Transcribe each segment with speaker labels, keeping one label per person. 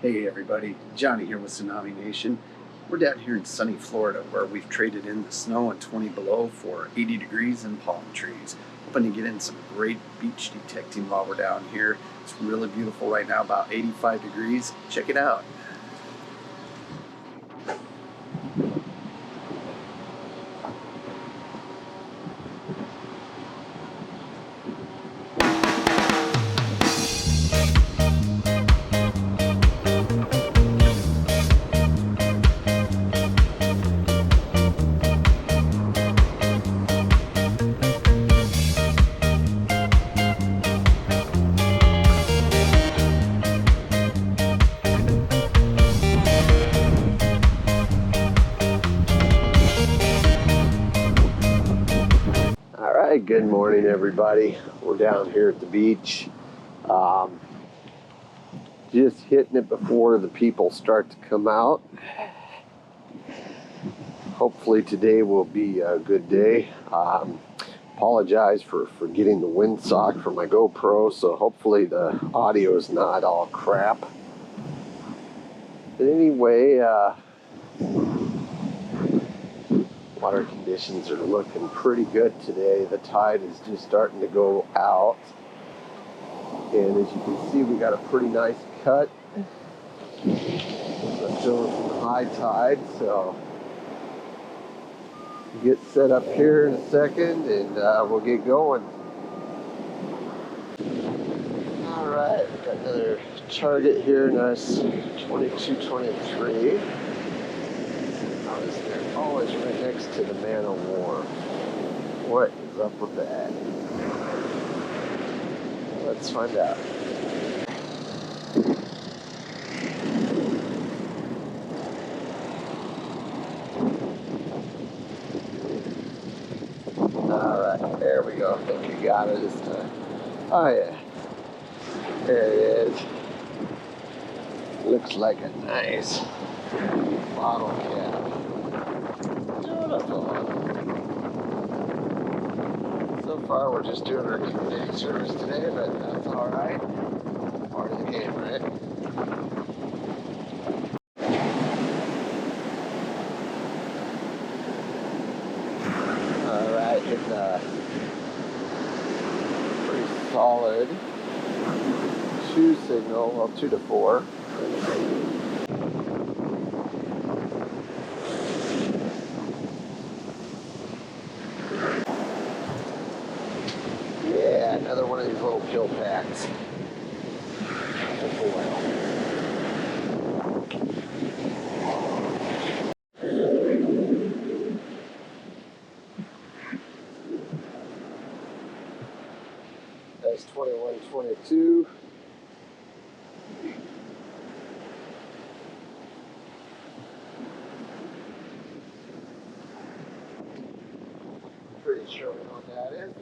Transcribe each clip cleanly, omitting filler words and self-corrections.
Speaker 1: Hey everybody, Johnny here with Tsunami Nation. We're down here in sunny Florida where we've traded in the snow and 20 below for 80 degrees and palm trees. Hoping to get in some great beach detecting while we're down here. It's really beautiful right now, about 85 degrees. Check it out. All right, good morning everybody. We're down here at the beach. Just hitting it before the people start to come out. Hopefully today will be a good day. Apologize for getting the windsock for my GoPro, so hopefully the audio is not all crap. But anyway, water conditions are looking pretty good today. The tide is just starting to go out. And as you can see, we got a pretty nice cut. That's showing from the high tide, so we'll get set up here in a second and we'll get going. All right, we got another target here, nice 22-23. They're always right next to the man o' war. What is up with that? Let's find out. Alright, there we go. I think you got it this time. Oh yeah. There it is. Looks like a nice bottle cap. Beautiful. So far we're just doing our community service today, but that's alright. Part of the game, right? Alright, hitting a pretty solid 2 signal, well 2 to 4. Yeah, another one of these little kill packs. That's 21-22. Pretty sure we know what that is.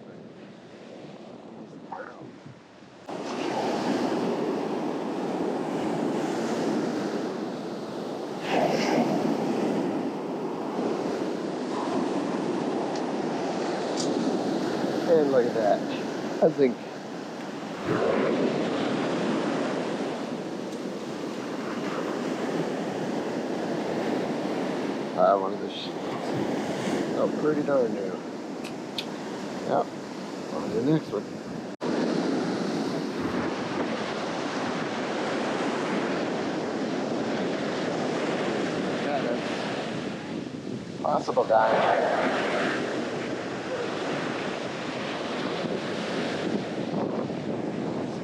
Speaker 1: And look at that. I think one of the sheets. Oh, pretty darn new. Yep. On to the next one. Yeah, that's possible, guy.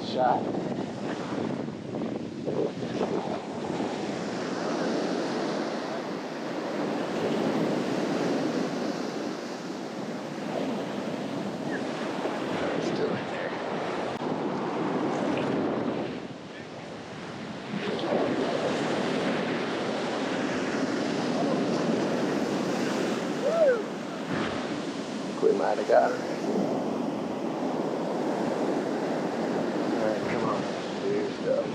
Speaker 1: Shot. Still in there. I think we might have got her. Alright, come on. Do your stuff.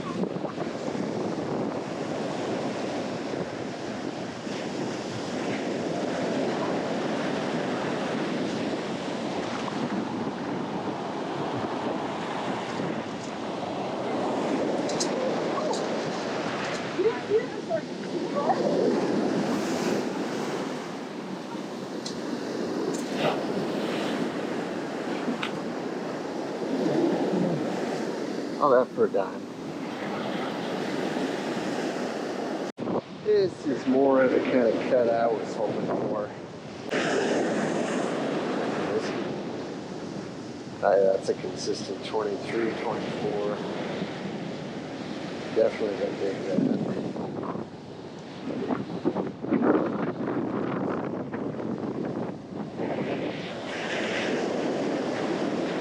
Speaker 2: All that for a dime. This is more of the kind of cut I was hoping for. That's a consistent 23, 24. Definitely gonna dig that.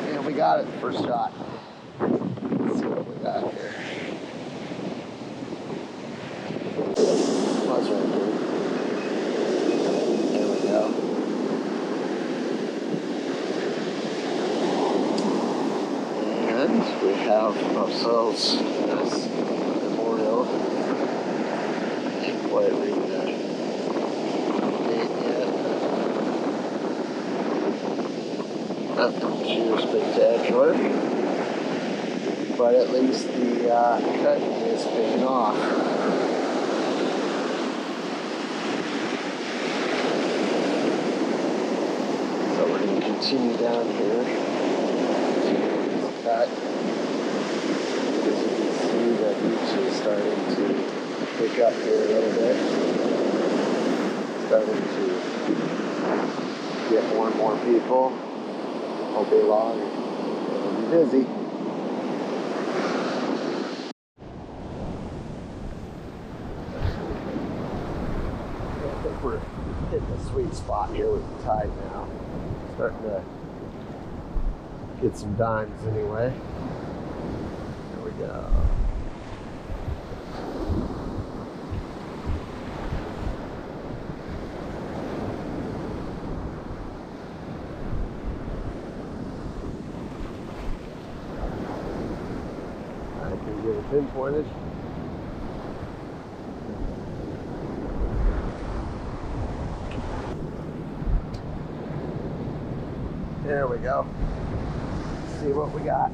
Speaker 2: And we got it, first shot. Let's see what we got here. Buzz right here. There we go. And we have ourselves this memorial. Can't quite read the date yet. Nothing too spectacular, but at least the cutting is paying off. So we're going to continue down here. Cut. As you can see, the beach is starting to pick up here a little bit. Starting to get more and more people all day long. It'll be busy. I think we're hitting a sweet spot here with the tide now. Starting to get some dimes anyway. There we go. I can get it pinpointed. There we go. Let's see what we got.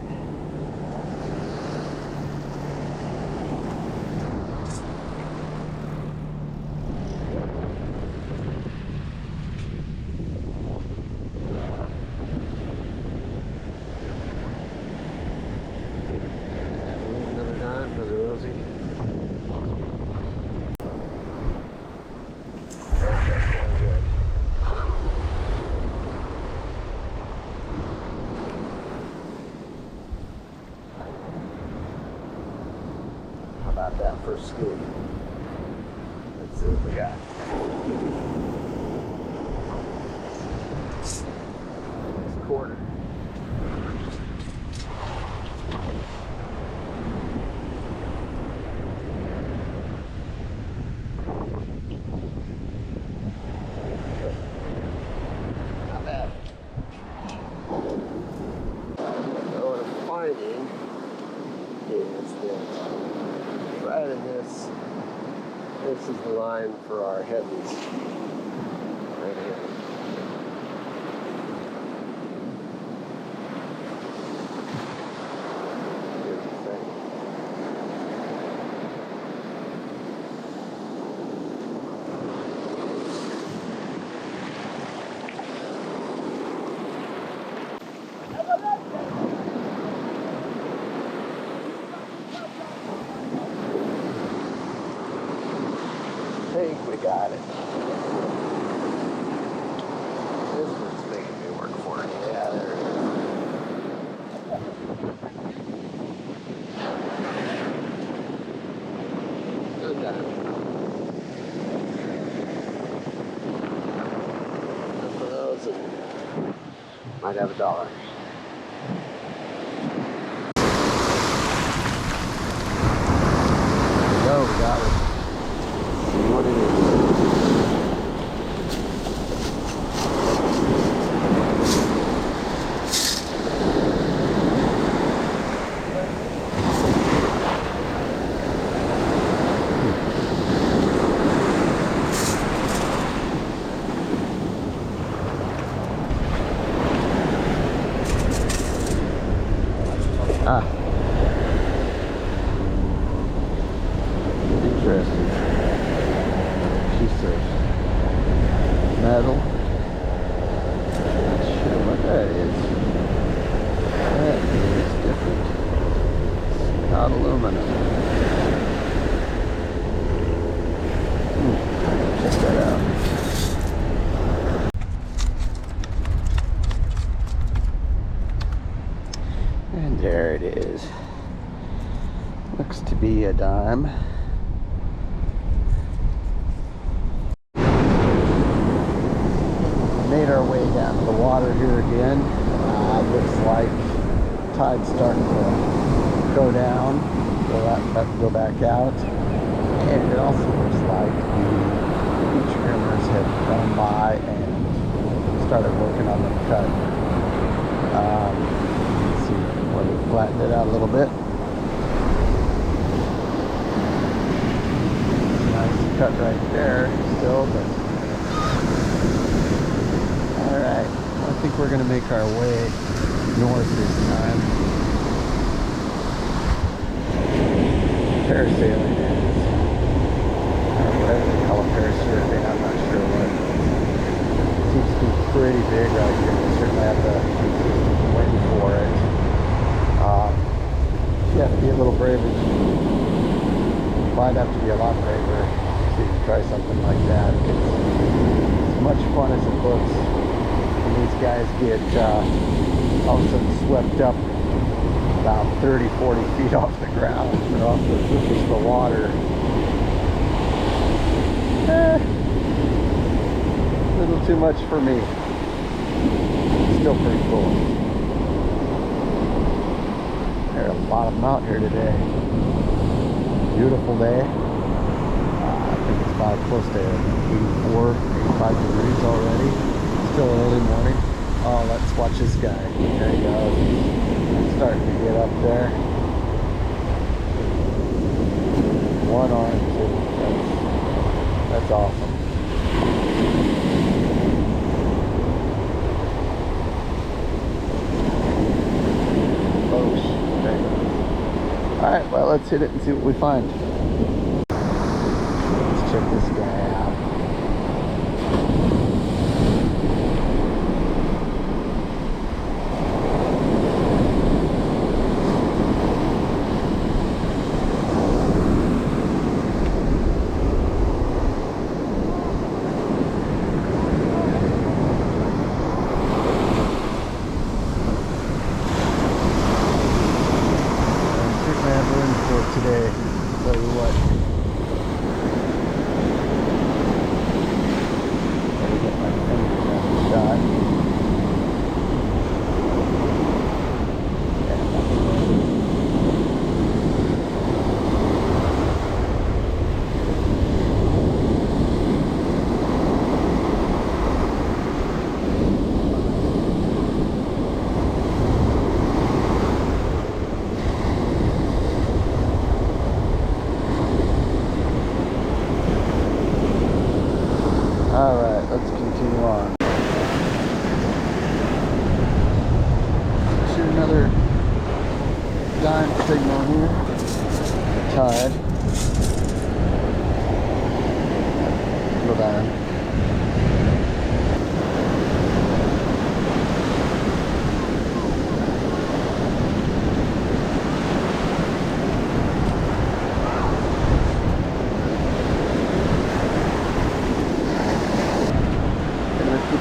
Speaker 2: Another dime for the Rosie. How about that first scoop? Let's see what we got. Next quarter. Not bad. So what I'm finding is that right in this is the line for our heavies. Right here. Here's the thing. I think we got it. This one's making me work for it. Yeah, there it is. Good time. Enough of those and might have $1. There we go, we got it. See what it is. Ah. Interesting. She says metal. Not sure what that is. That is different. about aluminum. Check that out. And there it is. Looks to be a dime. Made our way down to the water here again. Looks like tide's starting to go down, so that go back out. And it also looks like the beach trimmers have gone by and started working on the cut. Let's see, when we flattened it out a little bit. Nice cut right there still, but alright, I think we're going to make our way north this time. Parasailing is, or whatever they call it, parasailing, I'm not sure what. It seems to be pretty big right here. We certainly have to wait for it. You have to be a little braver. Might have to be a lot braver to try something like that. It's as much fun as it looks. These guys get all of a sudden swept up about 30-40 feet off the ground. They're off the surface of the water. A little too much for me. Still pretty cool. There are a lot of them out here today. Beautiful day. I think it's about close to 84, 85 degrees already. Still early morning. Oh, let's watch this guy. There he goes. Starting to get up there. One arm, too. That's awesome. Oh, okay. Alright, well, let's hit it and see what we find. Let's check this guy out. Today, I'll tell you what. Gotta get my fingers on the shot. Alright, let's continue on. Shoot another dime signal here. Tide. Little dime.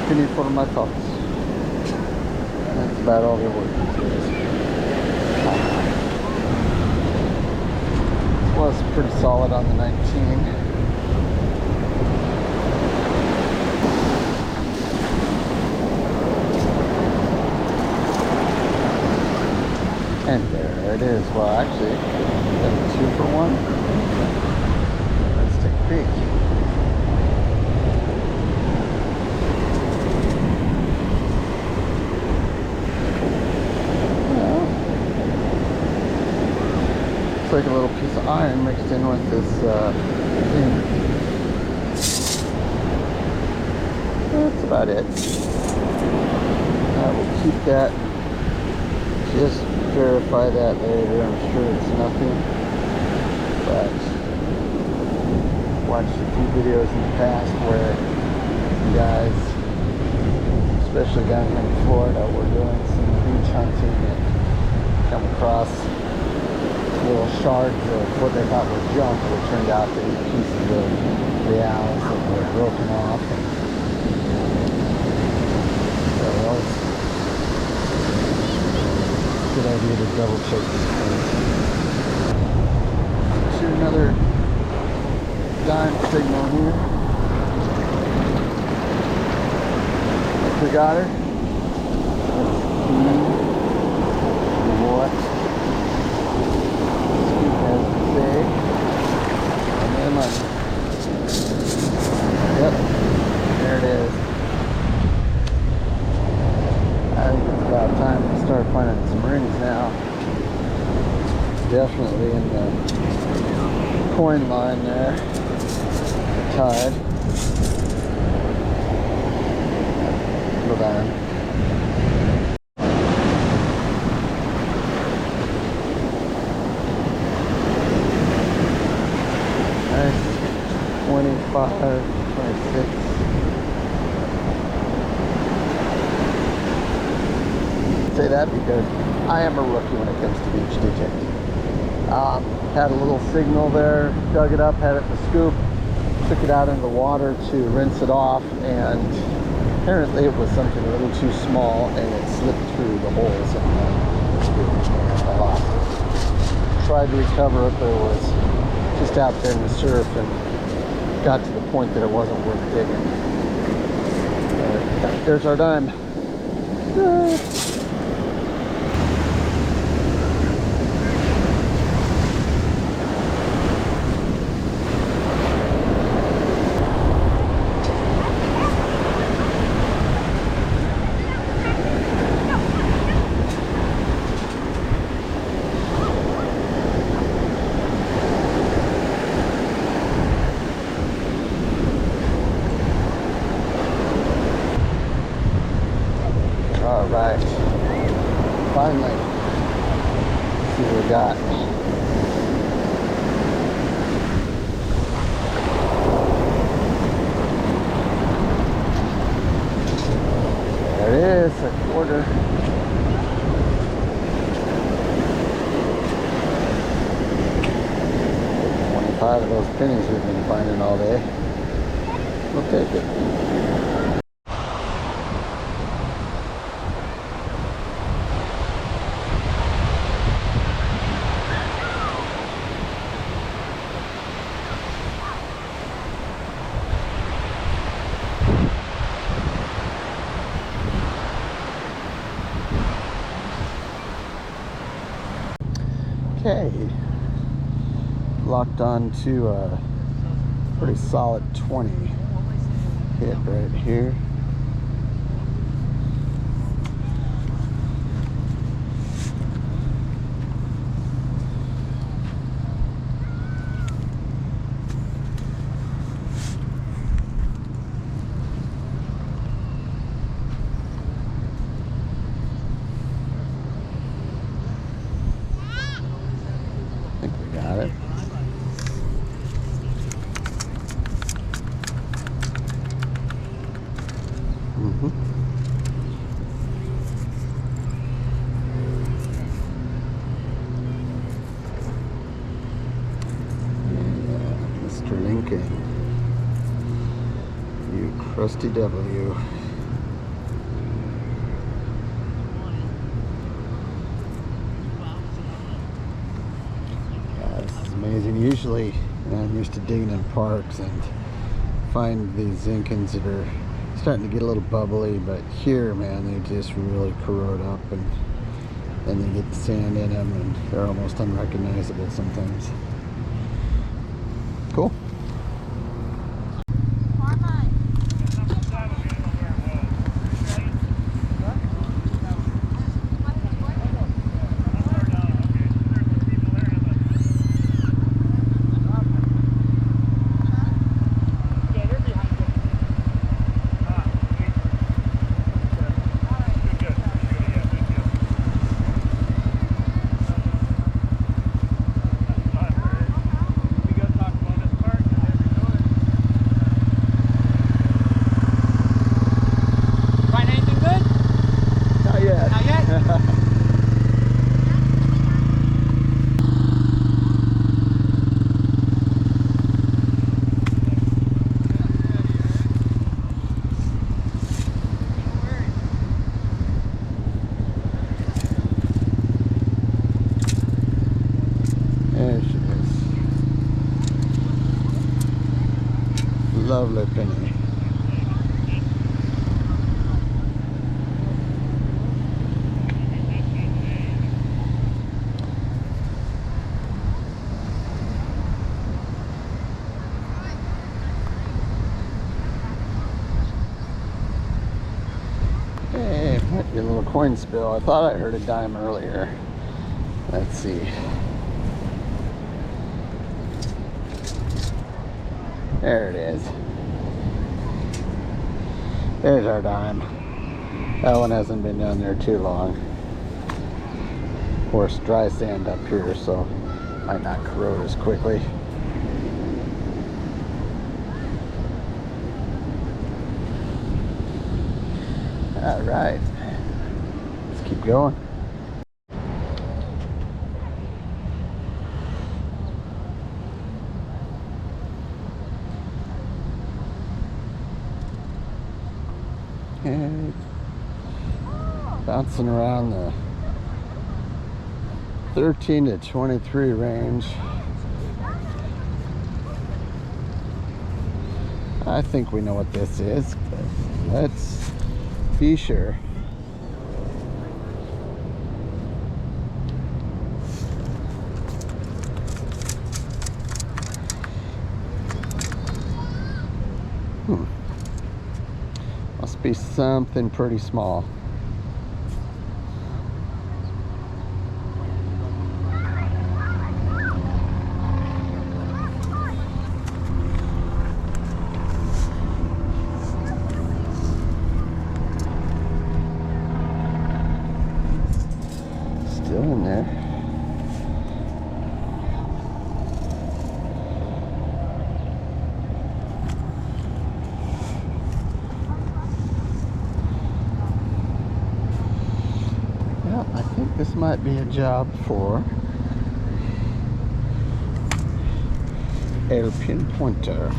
Speaker 2: Penny for my thoughts. That's about all there was. Was pretty solid on the 19. And there it is. Well, actually, that's 2 for 1. Let's take a peek. Like a little piece of iron mixed in with this thing. That's about it. I will keep that. Just verify that later. I'm sure it's nothing. But watched a few videos in the past where guys, especially down here in Florida, were doing some beach hunting and come across little shards of what they thought were junk that turned out to be pieces of the owls that were broken off. And so that was a good idea to double check these things. Shoot another dime signal here. We got her. What? As we say. And money. Yep. There it is. I think it's about time to start finding some rings now. Definitely in the coin line there. The tide. Hold on. Nice. 25, 26. Say that because I am a rookie when it comes to beach detecting. Had a little signal there, dug it up, had it in the scoop, took it out in the water to rinse it off, and apparently it was something a little too small and it slipped through the holes in the scoop and I lost it. Tried to recover it, but it was just out there in the surf and got to the point that it wasn't worth digging. There's our dime. Alright, finally, let's see what we got. There it is, a quarter. $25 of those pennies we've been finding all day. We'll take it. Okay, locked on to a pretty solid 20 hit right here. Got it. Yeah, Mr. Lincoln. You crusty W. Amazing. Usually I'm used to digging in parks and find these zincans that are starting to get a little bubbly, but here, man, they just really corrode up and then they get sand in them and they're almost unrecognizable sometimes. Cool.
Speaker 1: Lovely penny. Hey, might be a little coin spill. I thought I heard a dime earlier. Let's see. There it is. There's our dime. That one hasn't been down there too long. Of course, dry sand up here, so might not corrode as quickly. All right, let's keep going. And bouncing around the 13 to 23 range. I think we know what this is, but let's be sure. Must be something pretty small. Still in there. I think this might be a job for El Pinpointer.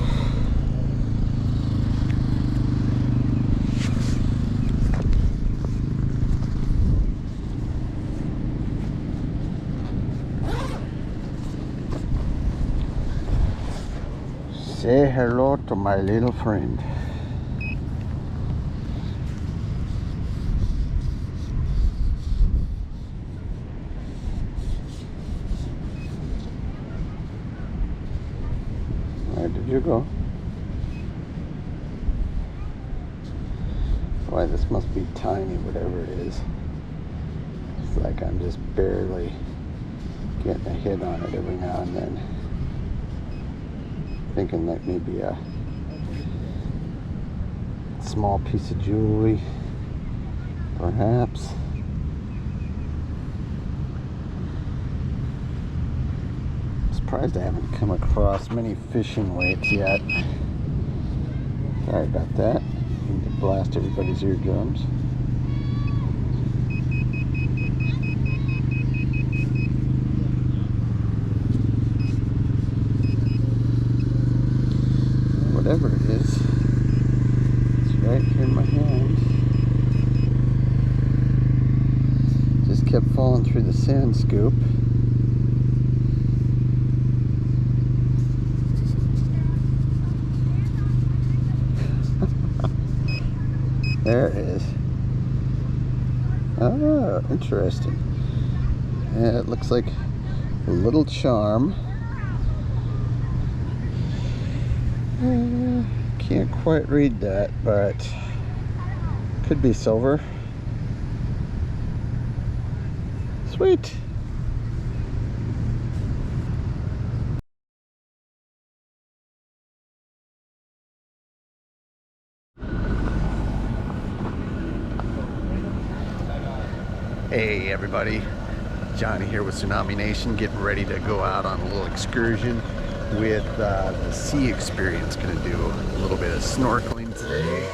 Speaker 1: Say hello to my little friend. Where did you go? Boy, this must be tiny, whatever it is. It's like I'm just barely getting a hit on it every now and then. Thinking that maybe a small piece of jewelry, perhaps. Surprised I haven't come across many fishing weights yet. Sorry about that. Need to blast everybody's eardrums. Whatever it is, it's right here in my hand. Just kept falling through the sand scoop. There it is. Oh, interesting. Yeah, it looks like a little charm. Can't quite read that, but could be silver. Sweet. Hey everybody, Johnny here with Tsunami Nation, getting ready to go out on a little excursion with the Sea Experience. Gonna do a little bit of snorkeling today.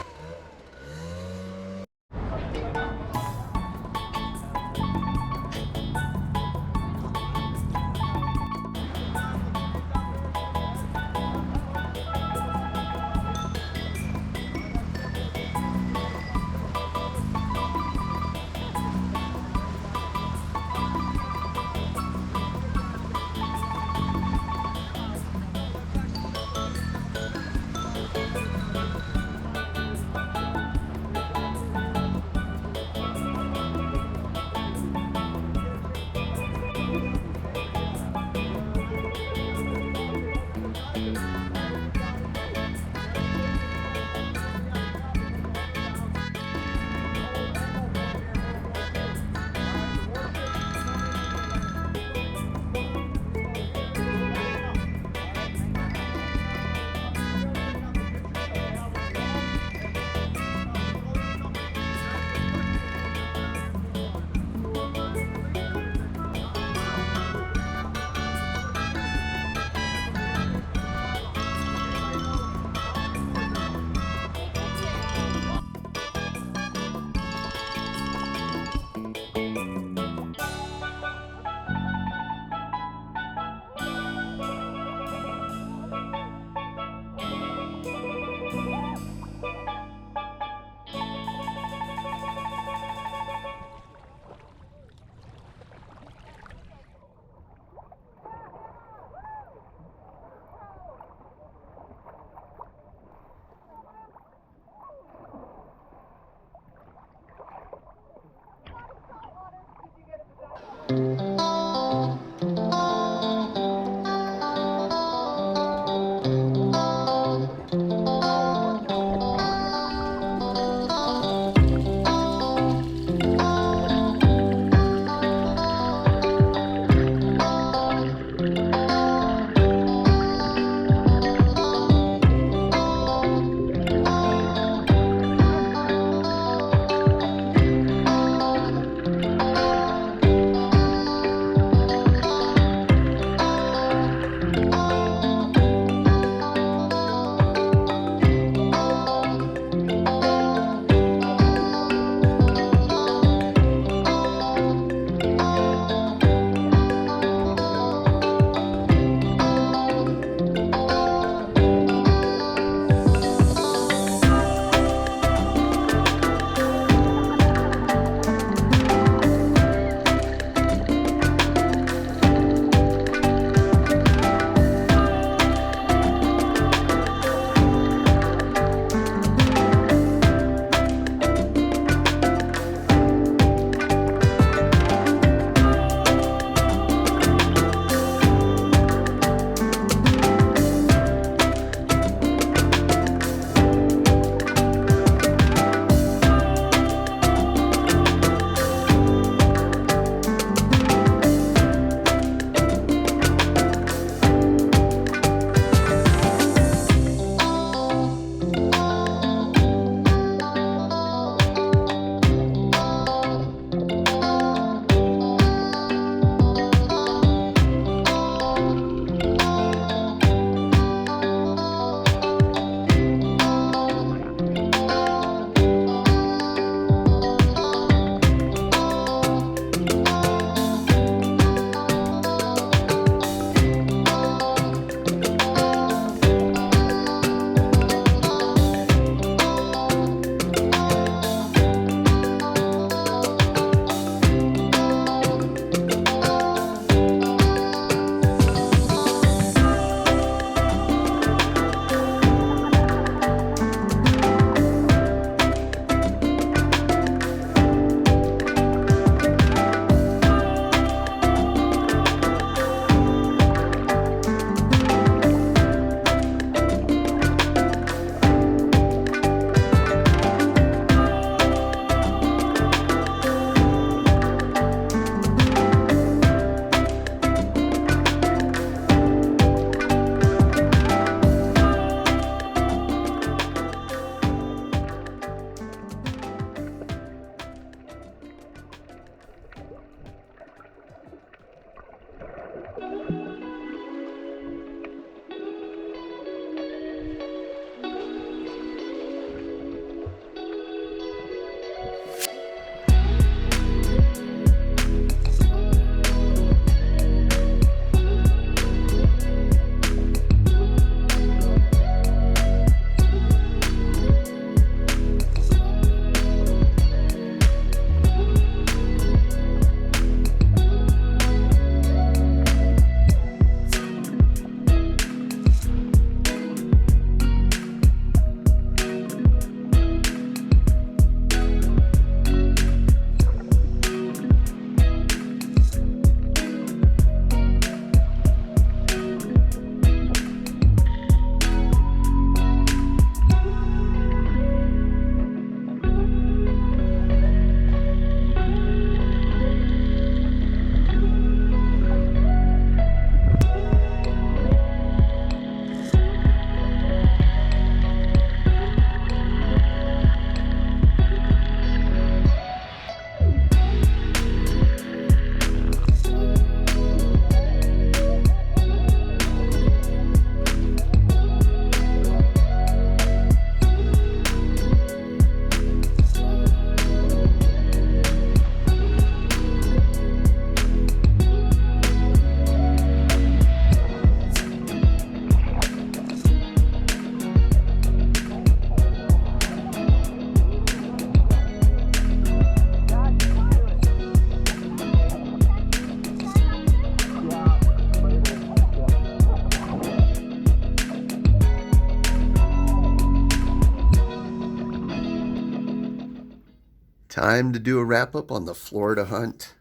Speaker 2: Time to do a wrap up on the Florida hunt.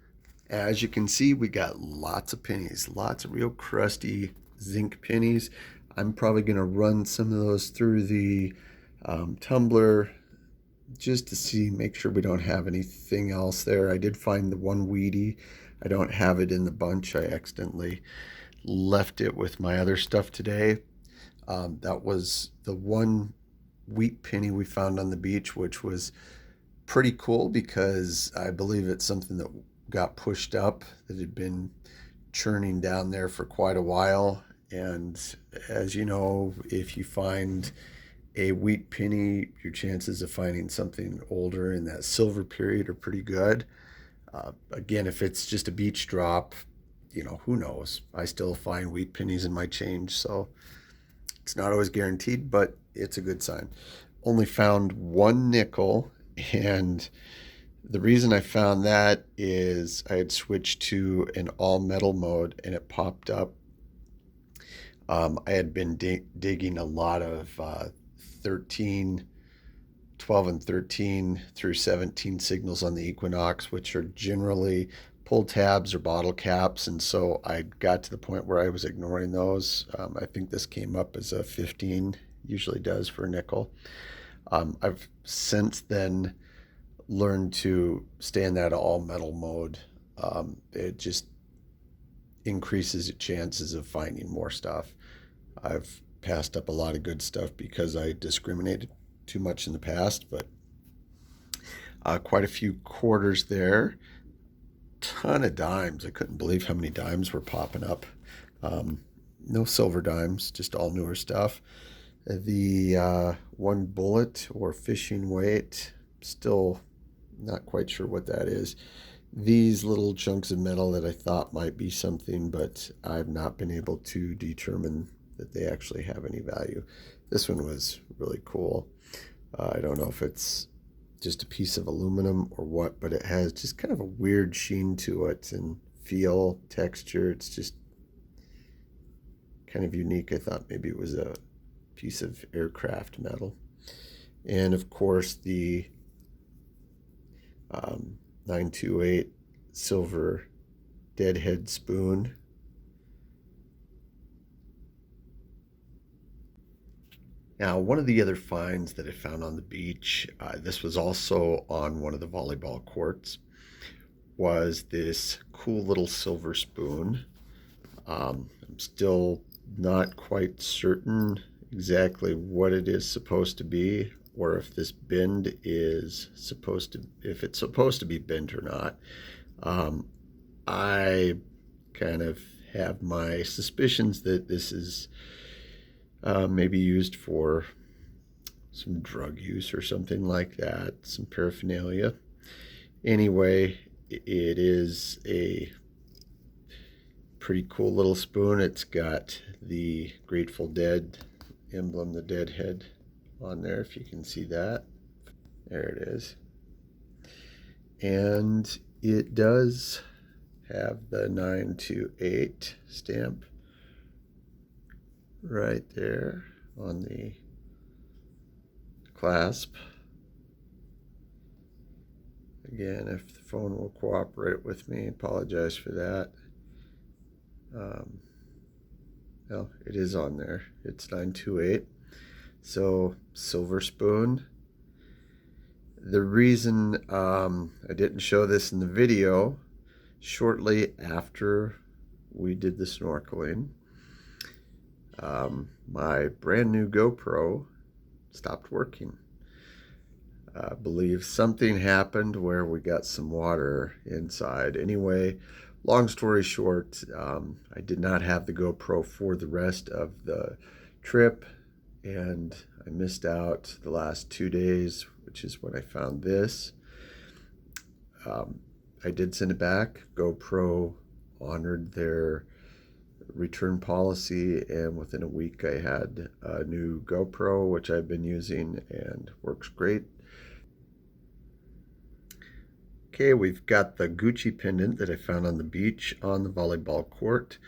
Speaker 1: As you can see, we got lots of pennies, lots of real crusty zinc pennies. I'm probably going to run some of those through the tumbler just to see, make sure we don't have anything else there. I did find the one weedy. I don't have it in the bunch. I accidentally left it with my other stuff today. That was the one wheat penny we found on the beach, which was pretty cool because I believe it's something that got pushed up, that had been churning down there for quite a while. And as you know, if you find a wheat penny, your chances of finding something older in that silver period are pretty good. Again, if it's just a beach drop, who knows? I still find wheat pennies in my change, so it's not always guaranteed, but it's a good sign. Only found one nickel, and the reason I found that is I had switched to an all metal mode and it popped up. I had been digging a lot of 13, 12 and 13 through 17 signals on the Equinox, which are generally pull tabs or bottle caps. And so I got to the point where I was ignoring those. I think this came up as a 15, usually does for a nickel. I've since then learned to stay in that all metal mode. It just increases your chances of finding more stuff. I've passed up a lot of good stuff because I discriminated too much in the past, but quite a few quarters there. Ton of dimes. I couldn't believe how many dimes were popping up. No silver dimes, just all newer stuff. The one bullet or fishing weight, still not quite sure what that is. These little chunks of metal that I thought might be something, but I've not been able to determine that they actually have any value. This one was really cool. I don't know if it's just a piece of aluminum or what, but it has just kind of a weird sheen to it and feel, texture. It's just kind of unique. I thought maybe it was a piece of aircraft metal. And of course, the 928 silver deadhead spoon. Now, one of the other finds that I found on the beach, this was also on one of the volleyball courts, was this cool little silver spoon. I'm still not quite certain exactly what it is supposed to be, or if this bend is supposed to, if it's supposed to be bent or not. I kind of have my suspicions that this is maybe used for some drug use or something like that, some paraphernalia. Anyway, it is a pretty cool little spoon. It's got the Grateful Dead emblem, the dead head on there, if you can see that. There it is. And it does have the 928 stamp right there on the clasp. Again, if the phone will cooperate with me, apologize for that. Well, it is on there. It's 928. So, silver spoon. The reason I didn't show this in the video, shortly after we did the snorkeling, my brand new GoPro stopped working. I believe something happened where we got some water inside. Anyway, long story short, I did not have the GoPro for the rest of the trip, and I missed out the last 2 days, which is when I found this. I did send it back. GoPro honored their return policy, and within a week I had a new GoPro, which I've been using and works great. Okay, we've got the Gucci pendant that I found on the beach on the volleyball court.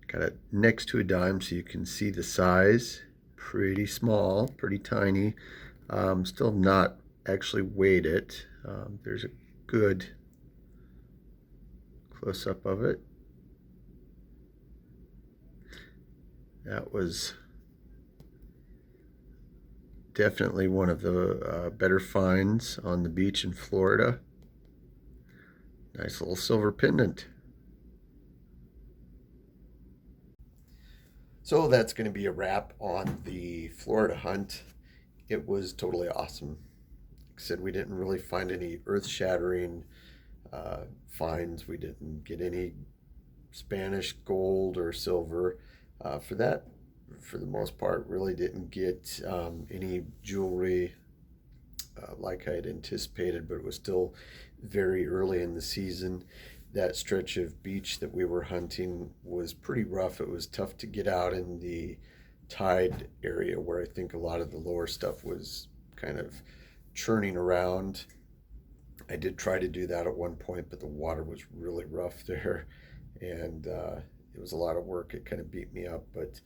Speaker 1: Got it next to a dime so you can see the size. Pretty small, pretty tiny. Still not actually weighed it. There's a good
Speaker 3: close up of it. That was definitely one of the better finds on the beach in Florida. Nice little silver pendant. So that's going to be a wrap on the Florida hunt. It was totally awesome. Like I said, we didn't really find any earth-shattering finds. We didn't get any Spanish gold or silver. For that, for the most part, really didn't get any jewelry like I had anticipated, but it was still very early in the season. That stretch of beach that we were hunting was pretty rough. It was tough to get out in the tide area where I think a lot of the lower stuff was kind of churning around. I did try to do that at one point, but the water was really rough there, and it was a lot of work. It kind of beat me up, but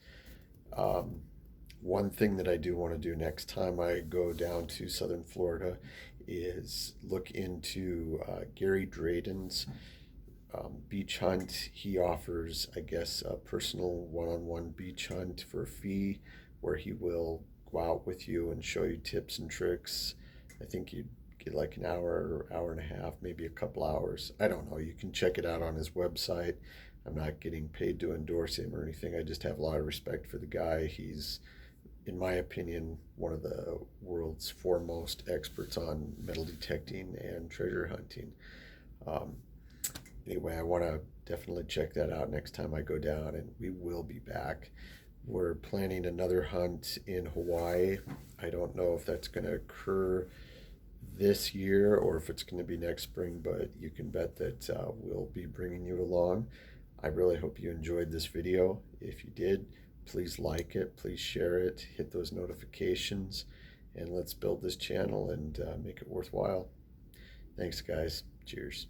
Speaker 3: one thing that I do want to do next time I go down to southern Florida is look into Gary Drayton's beach hunt. He offers, I guess, a personal one-on-one beach hunt for a fee where he will go out with you and show you tips and tricks. I think you'd get like an hour or hour and a half, maybe a couple hours. I don't know. You can check it out on his website. I'm not getting paid to endorse him or anything. I just have a lot of respect for the guy. He's, in my opinion, one of the world's foremost experts on metal detecting and treasure hunting. Um, anyway, I want to definitely check that out next time I go down, and we will be back. We're planning another hunt in Hawaii. I don't know if that's going to occur this year or if it's going to be next spring, but you can bet that we'll be bringing you along. I really hope you enjoyed this video. If you did, please like it, please share it, hit those notifications, and let's build this channel and make it worthwhile. Thanks, guys. Cheers.